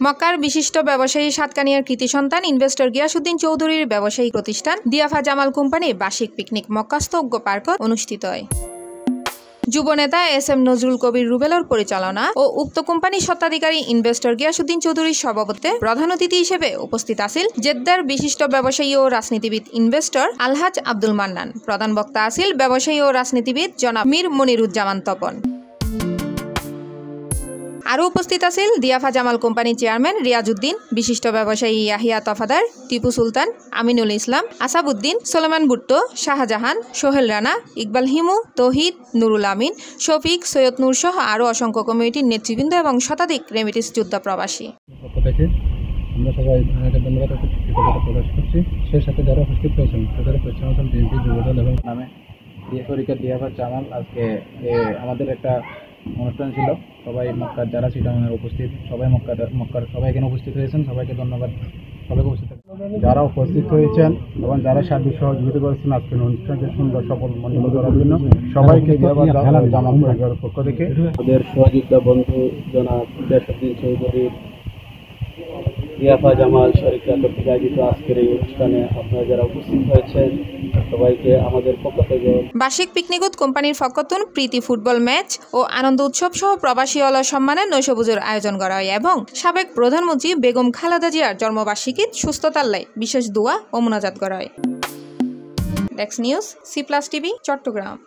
মক্কার বিশিষ্ট ব্যবসায়ী সাতকানিয়ার কৃতি সন্তান ইনভেস্টর গিয়াসউদ্দিন চৌধুরীর ব্যবসায়িক প্রতিষ্ঠান দিয়াফা জামাল কোম্পানির বার্ষিক পিকনিক মক্কাস্থ পার্কত অনুষ্ঠিত হয়। যুবনেতা এস.এম. নজরুল কবির রুবেলর পরিচালনা ও উক্ত কোম্পানির স্বত্বাধিকারী ইনভেস্টর গিয়াসউদ্দিন চৌধুরীর সভাপতিত্বে প্রধান অতিথি হিসেবে উপস্থিত আছিল জেদ্দার বিশিষ্ট ব্যবসায়ী ও রাজনীতিবিদ ইনভেস্টর আলহাজ আব্দুল মান্নান। প্রধান বক্তা আছিল ব্যবসায়ী ও রাজনীতিবিদ জনাব মীর মনিরুজ্জামান তপন। আরও উপস্থিত আছিল দিয়াফা জামাল কোম্পানির চেয়ারম্যান রিয়াজউদ্দিন, বিশিষ্ট ব্যবসায়ী ইয়াহিয়া তফাদার, টিপু সুলতান, আমিনুল ইসলাম, আসাবউদ্দিন, সোলেমান ভুট্টো, শাহজাহান, সোহেল রানা, ইকবাল হিমু, তৌহিদ, নুরুল আমিন, শফিক, সৈয়দ নূর সহ আরও অসংখ্য কমিটির নেতৃবৃন্দ এবং শতাধিক রেমিটেন্স যোদ্ধা প্রবাসী। আমরা সবাই ধন্যবাদ প্রকাশ করছি। সেই সাথে যারা উপস্থিত হয়েছেন তাদের পশ্চিমাঞ্চল বিএনপি যুবদল এবং নামে দিয়াফা জামাল আজকে আমাদের একটা অনুষ্ঠান ছিল। সবাই মক্কার যারা চিটাগাঙে উপস্থিত সবাই মক্কার সবাই এখানে উপস্থিত হয়েছেন, সবাইকে ধন্যবাদ। সবাইকে উপস্থিত যারা উপস্থিত হয়েছেন এবং যারা সার্বিক সহযোগিতা করেছেন আজকের অনুষ্ঠানকে সুন্দর সফল মণ্ডল করার জন্য সবাইকে জামাল পরিবারের পক্ষ থেকে আমাদের সহযোগিতা বন্ধু জনাব গিয়াসউদ্দিন চৌধুরীর দিয়াফা জামাল শরিকা কর্তৃক আয়োজিত আজকের এই অনুষ্ঠানে আপনারা যারা উপস্থিত হয়েছেন সবাইকে আমাদের পক্ষ থেকে। বার্ষিক পিকনিকত কোম্পানির ফকতুন প্রীতি ফুটবল ম্যাচ ও আনন্দ উৎসব সহ প্রবাসী অল সম্মানে নৈশভোজের আয়োজন করা হয় এবং সাবেক প্রধানমন্ত্রী বেগম খালেদা জিয়ার জন্মবার্ষিকীত সুস্থতার লাই বিশেষ দোয়া ও মোনাজাত করা হয়। Desk news, C+ TV, Chittagong.